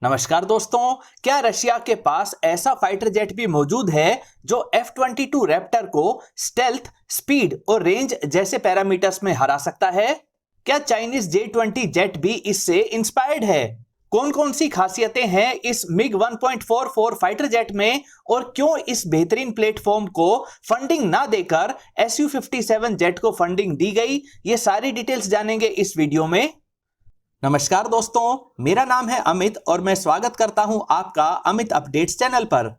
नमस्कार दोस्तों, क्या रशिया के पास ऐसा फाइटर जेट भी मौजूद है जो F-22 रैप्टर को स्टेल्थ, स्पीड और रेंज जैसे पैरामीटर्स में हरा सकता है? क्या चाइनीज J-20 जेट भी इससे इंस्पायर्ड है? कौन कौन सी खासियतें हैं इस मिग 1.44 फाइटर जेट में और क्यों इस बेहतरीन प्लेटफॉर्म को फंडिंग ना देकर Su-57 जेट को फंडिंग दी गई, ये सारी डिटेल्स जानेंगे इस वीडियो में। नमस्कार दोस्तों, मेरा नाम है अमित और मैं स्वागत करता हूं आपका अमित अपडेट्स चैनल पर।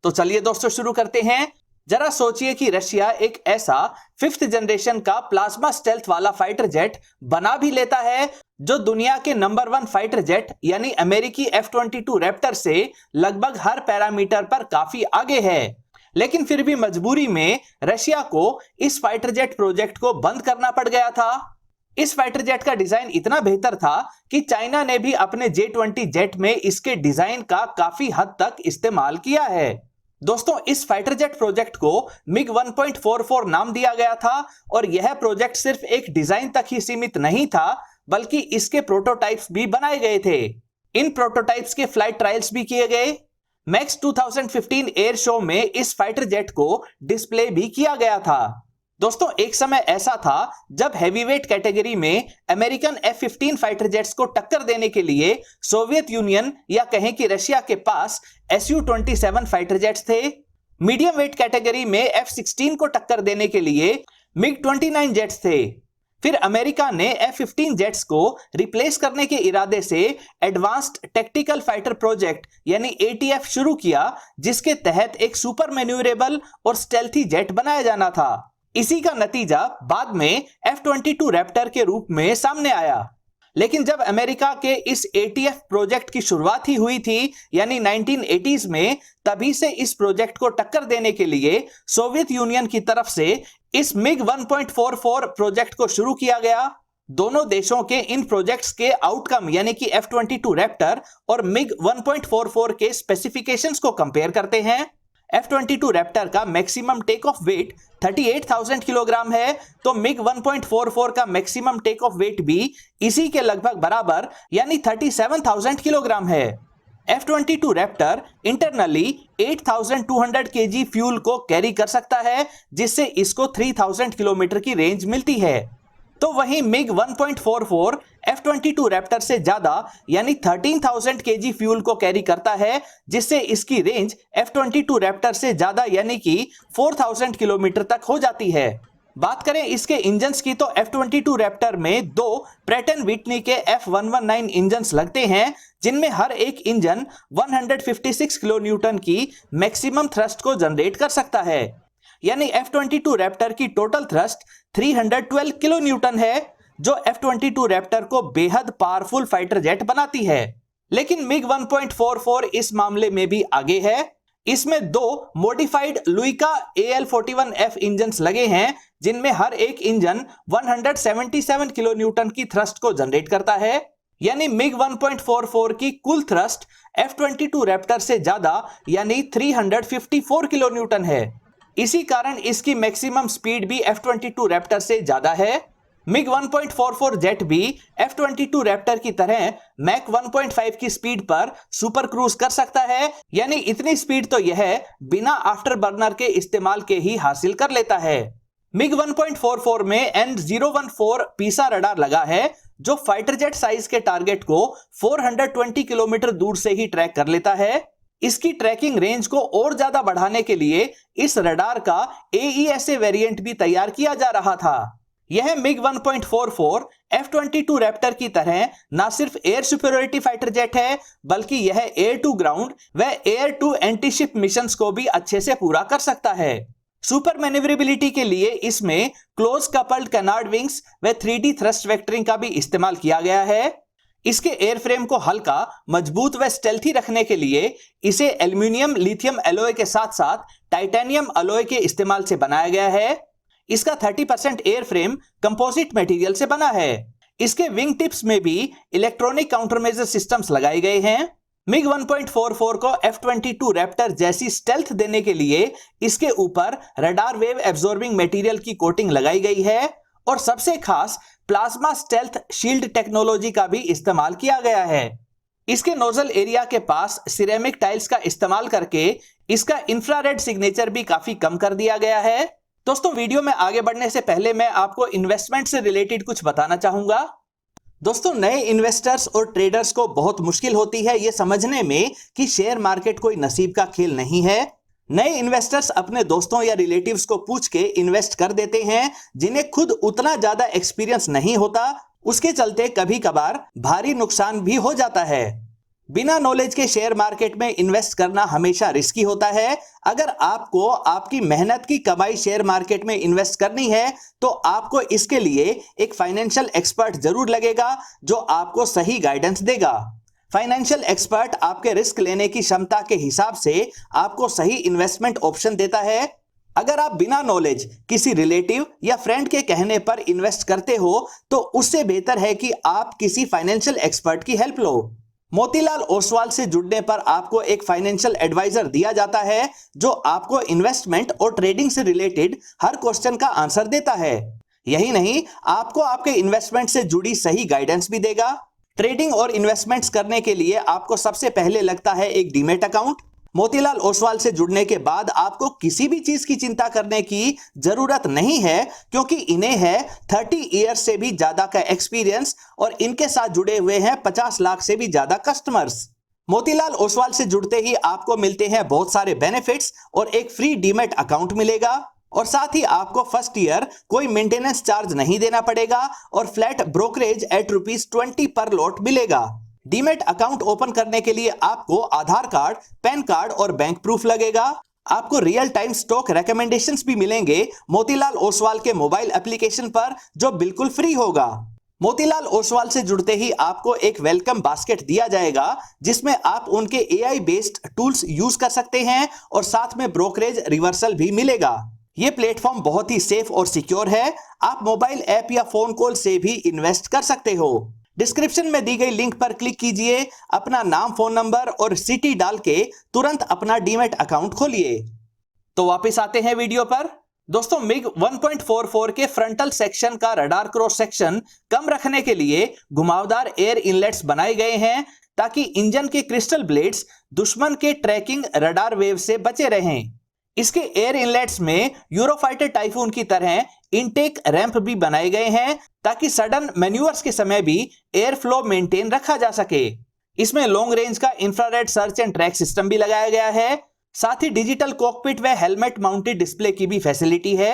तो चलिए दोस्तों शुरू करते हैं। जरा सोचिए कि रशिया एक ऐसा 5th जनरेशन का प्लाज्मा स्टेल्थ वाला फाइटर जेट बना भी लेता है जो दुनिया के नंबर 1 फाइटर जेट यानी अमेरिकी F-22 रैप्टर से लगभग हर पैरामीटर पर काफी आगे है, लेकिन फिर भी मजबूरी में रशिया को इस फाइटर जेट प्रोजेक्ट को बंद करना पड़ गया था। इस फाइटर जेट का डिजाइन इतना बेहतर था कि चाइना ने भी अपने J-20 जेट में इसके डिजाइन का काफी हद तक इस्तेमाल किया है। दोस्तों, इस फाइटर जेट प्रोजेक्ट को मिग 1.44 नाम दिया गया था और यह प्रोजेक्ट सिर्फ एक डिजाइन तक ही सीमित नहीं था, बल्कि इसके प्रोटोटाइप्स भी बनाए गए थे। इन प्रोटोटाइप्स के फ्लाइट ट्रायल्स भी किए गए। मैक्स 2015 एयर शो में इस फाइटर जेट को डिस्प्ले भी किया गया था। दोस्तों, एक समय ऐसा था जब हैवीवेट कैटेगरी में अमेरिकन F-15 फाइटर जेट्स को टक्कर देने के लिए सोवियत यूनियन या कहें कि रशिया के पास Su-27 फाइटर जेट्स थे। मीडियम वेट कैटेगरी में F-16 को टक्कर देने के लिए MiG-29 जेट्स थे। फिर अमेरिका ने F-15 जेट्स को रिप्लेस करने के इरादे से एडवांस्ड टैक्टिकल फाइटर प्रोजेक्ट यानी ATF शुरू किया, जिसके तहत एक सुपर मैन्यूवरेबल और स्टेल्थी जेट बनाया जाना था। इसी का नतीजा बाद में F-22 रैप्टर के रूप में सामने आया। लेकिन जब अमेरिका के इस ATF प्रोजेक्ट की शुरुआत ही हुई थी यानी 1980s में, तभी से इस प्रोजेक्ट को टक्कर देने के लिए सोवियत यूनियन की तरफ से इस मिग 1.44 प्रोजेक्ट को शुरू किया गया। दोनों देशों के इन प्रोजेक्ट्स के आउटकम यानी कि F-22 रैप्टर और मिग 1.44 के स्पेसिफिकेशंस को कंपेयर करते हैं। F-22 रैप्टर का maximum take off weight 38,000 kilogram है, तो मिग 1.44 का मैक्सिमम टेक ऑफ वेट भी इसी के लगभग बराबर यानी 37,000 किलोग्राम है। F-22 Raptor internally 8,200 kg fuel को कैरी कर सकता है, जिससे इसको 3,000 किलोमीटर की रेंज मिलती है। तो वहीं मिग 1.44 F-22 रैप्टर से ज्यादा यानी 13,000 kg फ्यूल को कैरी करता है, जिससे इसकी रेंज F-22 रैप्टर से ज्यादा यानी कि 4,000 किलोमीटर तक हो जाती है। बात करें इसके इंजन्स की तो F-22 रैप्टर में 2 प्रैट एंड व्हिटनी के F119 इंजन्स लगते हैं, जिनमें हर एक इंजन 156 किलो न्यूटन की मैक्सिमम थ्रस्ट को जनरेट कर सकता है। यानी F-22 रैप्टर की टोटल थ्रस्ट 312 किलो न्यूटन है, जो F-22 रैप्टर को बेहद पावरफुल फाइटर जेट बनाती है। लेकिन मिग 1.44 इस मामले में भी आगे है। इसमें 2 मॉडिफाइड लुइका AL-41F इंजन्स लगे हैं, जिनमें हर एक इंजन 177 किलो न्यूटन की थ्रस्ट को जनरेट करता है। यानी मिग 1.44 की कुल थ्रस्ट F-22 रैप्टर से ज्यादा यानी 354 किलो न्यूटन है। इसी कारण इसकी मैक्सिमम स्पीड भी F-22 रैप्टर से ज्यादा है। मिग 1.44 जेट भी F-22 रैप्टर की तरह मैक 1.5 की स्पीड पर सुपर क्रूज कर सकता है, यानी इतनी स्पीड तो यह बिना आफ्टर बर्नर के इस्तेमाल के ही हासिल कर लेता है। मिग 1.44 में N014 पीसा रडार लगा है, जो फाइटर जेट साइज के टारगेट को 420 किलोमीटर दूर से ही ट्रैक कर लेता है। इसकी ट्रैकिंग रेंज को और ज्यादा बढ़ाने के लिए इस रडार का AESA वेरिएंट भी तैयार किया जा रहा था। यह मिग 1.44 F-22 रैप्टर की तरह ना सिर्फ एयर सुपीरियरिटी फाइटर जेट है, बल्कि यह एयर टू ग्राउंड व एयर टू एंटी-शिप मिशंस को भी अच्छे से पूरा कर सकता है। सुपर मैन्यूवरेबिलिटी के लिए इसमें क्लोज कपल्ड कैनार्ड विंग्स व 3D थ्रस्ट वेक्टरिंग का भी इस्तेमाल किया गया है। इसके एयरफ्रेम को हल्का, मजबूत व स्टेल्थी रखने के लिए इसे एल्यूमिनियम लिथियम एलॉय के साथ साथ टाइटेनियम अलॉय के इस्तेमाल से बनाया गया है। इसका 30% एयरफ्रेम कंपोजिट मटेरियल से बना है। इसके विंग टिप्स में भी इलेक्ट्रॉनिक काउंटरमेजर सिस्टम्स लगाए गए हैं। मिग 1.44 को F-22 रैप्टर जैसी स्टेल्थ देने के लिए इसके ऊपर रडार वेव एब्जॉर्बिंग मटेरियल की कोटिंग लगाई गई है और सबसे खास प्लाज्मा स्टेल्थ शील्ड टेक्नोलॉजी का भी इस्तेमाल किया गया है। इसके नोजल एरिया के पास सिरेमिक टाइल्स का इस्तेमाल करके इसका इंफ्रारेड सिग्नेचर भी काफी कम कर दिया गया है। दोस्तों, वीडियो में आगे बढ़ने से पहले मैं आपको इन्वेस्टमेंट से रिलेटेड कुछ बताना चाहूंगा। दोस्तों, नए इन्वेस्टर्स और ट्रेडर्स को बहुत मुश्किल होती है ये समझने में कि शेयर मार्केट कोई नसीब का खेल नहीं है। नए इन्वेस्टर्स अपने दोस्तों या रिलेटिव्स को पूछ के इन्वेस्ट कर देते हैं जिन्हें खुद उतना ज्यादा एक्सपीरियंस नहीं होता। उसके चलते कभी कभार भारी नुकसान भी हो जाता है। बिना नॉलेज के शेयर मार्केट में इन्वेस्ट करना हमेशा रिस्की होता है। अगर आपको आपकी मेहनत की कमाई शेयर मार्केट में इन्वेस्ट करनी है तो आपको इसके लिए एक फाइनेंशियल एक्सपर्ट जरूर लगेगा जो आपको सही गाइडेंस देगा। फाइनेंशियल एक्सपर्ट आपके रिस्क लेने की क्षमता के हिसाब से आपको सही इन्वेस्टमेंट ऑप्शन देता है। अगर आप बिना नॉलेज किसी रिलेटिव या फ्रेंड के कहने पर इन्वेस्ट करते हो तो उससे बेहतर है कि आप किसी फाइनेंशियल एक्सपर्ट की हेल्प लो। मोतीलाल ओसवाल से जुड़ने पर आपको एक फाइनेंशियल एडवाइजर दिया जाता है जो आपको इन्वेस्टमेंट और ट्रेडिंग से रिलेटेड हर क्वेश्चन का आंसर देता है। यही नहीं, आपको आपके इन्वेस्टमेंट से जुड़ी सही गाइडेंस भी देगा। ट्रेडिंग और इन्वेस्टमेंट्स करने के लिए आपको सबसे पहले लगता है एक डीमैट अकाउंट। मोतीलाल ओसवाल से जुड़ने के बाद आपको किसी भी चीज की चिंता करने की जरूरत नहीं है क्योंकि इन्हें है 30 ईयर्स से भी ज्यादा का एक्सपीरियंस और इनके साथ जुड़े हुए हैं 50 लाख से भी ज्यादा कस्टमर्स। मोतीलाल ओसवाल से जुड़ते ही आपको मिलते हैं बहुत सारे बेनिफिट्स और एक फ्री डीमैट अकाउंट मिलेगा और साथ ही आपको फर्स्ट ईयर कोई मेंटेनेंस चार्ज नहीं देना पड़ेगा और फ्लैट ब्रोकरेज एट ₹20 पर लॉट मिलेगा। डीमैट अकाउंट ओपन करने के लिए आपको आधार कार्ड, पैन कार्ड और बैंक प्रूफ लगेगा। आपको रियल टाइम स्टॉक रिकमेंडेशंस भी मिलेंगे मोतीलाल ओसवाल के मोबाइल एप्लीकेशन पर जो बिल्कुल फ्री होगा। मोतीलाल ओसवाल से जुड़ते ही आपको एक वेलकम बास्केट दिया जाएगा जिसमें आप उनके AI बेस्ड टूल्स यूज कर सकते हैं और साथ में ब्रोकरेज रिवर्सल भी मिलेगा। ये प्लेटफॉर्म बहुत ही सेफ और सिक्योर है। आप मोबाइल ऐप या फोन कॉल से भी इन्वेस्ट कर सकते हो। डिस्क्रिप्शन में दी गई लिंक पर क्लिक कीजिए, अपना नाम, फोन नंबर और सिटी डाल के तुरंत अपना डीमैट अकाउंट खोलिए। तो वापस आते हैं वीडियो पर। दोस्तों, मिग 1.44 के फ्रंटल सेक्शन का रडार क्रॉस सेक्शन कम रखने के लिए घुमावदार एयर इनलेट्स बनाए गए हैं ताकि इंजन के क्रिस्टल ब्लेड्स दुश्मन के ट्रैकिंग रडार वेव से बचे रहें। इसके एयर इनलेट्स में यूरोफाइटर टाइफून की तरह इनटेक रैंप भी बनाए गए हैं ताकि सडन मैन्यूवर्स के समय भी एयर फ्लो मेंटेन रखा जा सके। इसमें लॉन्ग रेंज का infrared search and track system भी लगाया गया है। साथ ही डिजिटल कॉकपिट व हेलमेट माउंटेड डिस्प्ले की भी फैसिलिटी है।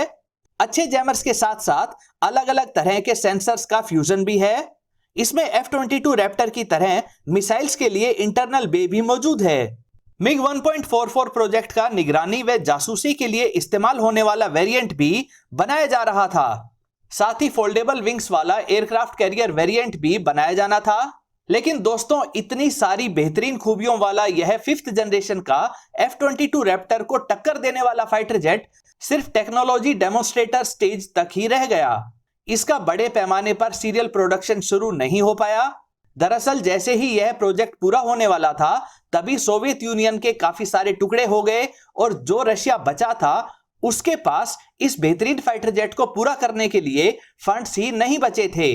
अच्छे जैमर्स के साथ साथ अलग अलग तरह के सेंसर्स का फ्यूजन भी है। इसमें F-22 रैप्टर की तरह मिसाइल्स के लिए इंटरनल बे भी मौजूद है। मिग 1.44 प्रोजेक्ट का निगरानी व जासूसी के लिए इस्तेमाल होने वाला वेरिएंट भी बनाया जा रहा था। साथ ही फोल्डेबल विंग्स वाला एयरक्राफ्ट कैरियर वेरिएंट भी बनाया जाना था। लेकिन दोस्तों, इतनी सारी बेहतरीन खूबियों वाला यह 5th जनरेशन का F-22 रैप्टर को टक्कर देने वाला फाइटर जेट सिर्फ टेक्नोलॉजी डेमोन्स्ट्रेटर स्टेज तक ही रह गया। इसका बड़े पैमाने पर सीरियल प्रोडक्शन शुरू नहीं हो पाया। दरअसल जैसे ही यह प्रोजेक्ट पूरा होने वाला था तभी सोवियत यूनियन के काफी सारे टुकड़े हो गए और जो रशिया बचा था उसके पास इस बेहतरीन फाइटर जेट को पूरा करने के लिए फंड्स ही नहीं बचे थे।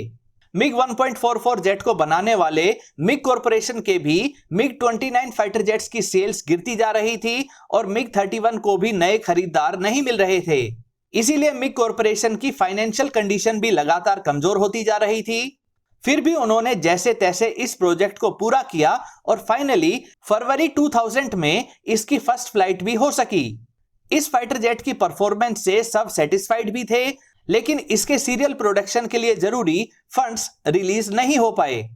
मिग 1.44 जेट को बनाने वाले मिग कॉरपोरेशन के भी मिग 29 फाइटर जेट्स की सेल्स गिरती जा रही थी और मिग 31 को भी नए खरीदार नहीं मिल रहे थे। इसीलिए मिग कॉरपोरेशन की फाइनेंशियल कंडीशन भी लगातार कमजोर होती जा रही थी। फिर भी उन्होंने जैसे तैसे इस प्रोजेक्ट को पूरा किया और फाइनली फरवरी 2000 में इसकी फर्स्ट फ्लाइट भी हो सकी। इस फाइटर जेट की परफॉर्मेंस से सब सेटिस्फाइड भी थे, लेकिन इसके सीरियल प्रोडक्शन के लिए जरूरी फंड्स रिलीज नहीं हो पाए।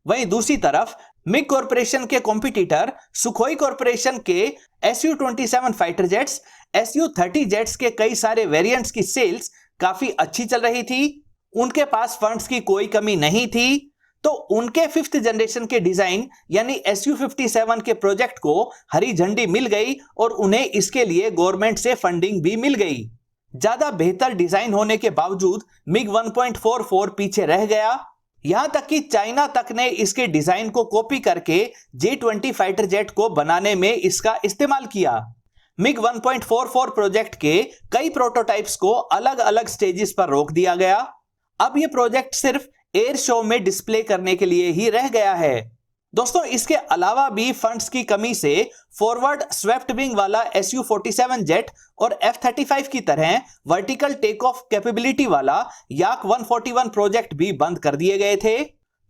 वहीं दूसरी तरफ मिग कॉरपोरेशन के कॉम्पिटिटर सुखोई कॉरपोरेशन के Su-27 fighter jets, Su-30 jets के कई सारे वेरिएंट्स की सेल्स काफी अच्छी चल रही थी। उनके पास फंड्स की कोई कमी नहीं थी, तो उनके 5th जनरेशन के डिजाइन यानी Su-57 के प्रोजेक्ट को हरी झंडी मिल गई और उन्हें इसके लिए गवर्नमेंट से फंडिंग भी मिल गई। ज्यादा बेहतर डिजाइन होने के बावजूद मिग 1.44 पीछे रह गया। यहां तक कि चाइना तक ने इसके डिजाइन को कॉपी करके J-20 फाइटर जेट को बनाने में इसका इस्तेमाल किया। मिग 1.44 प्रोजेक्ट के कई प्रोटोटाइप्स को अलग अलग स्टेजेस पर रोक दिया गया। अब यह प्रोजेक्ट सिर्फ एयर शो में डिस्प्ले करने के लिए ही रह गया है। दोस्तों इसके अलावा भी फंड्स की कमी से फॉरवर्ड स्वेप्ट विंग वाला Su-47 जेट और F-35 की तरह वर्टिकल टेक ऑफ कैपेबिलिटी वाला याक 141 प्रोजेक्ट भी बंद कर दिए गए थे।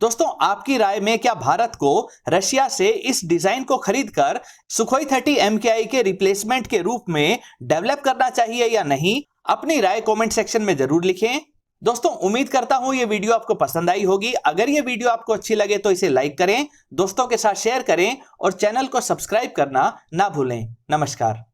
दोस्तों आपकी राय में क्या भारत को रशिया से इस डिजाइन को खरीदकर सुखोई 30 MKI के रिप्लेसमेंट के रूप में डेवलप करना चाहिए या नहीं? अपनी राय कमेंट सेक्शन में जरूर लिखें। दोस्तों उम्मीद करता हूं ये वीडियो आपको पसंद आई होगी। अगर ये वीडियो आपको अच्छी लगे तो इसे लाइक करें, दोस्तों के साथ शेयर करें और चैनल को सब्सक्राइब करना ना भूलें। नमस्कार।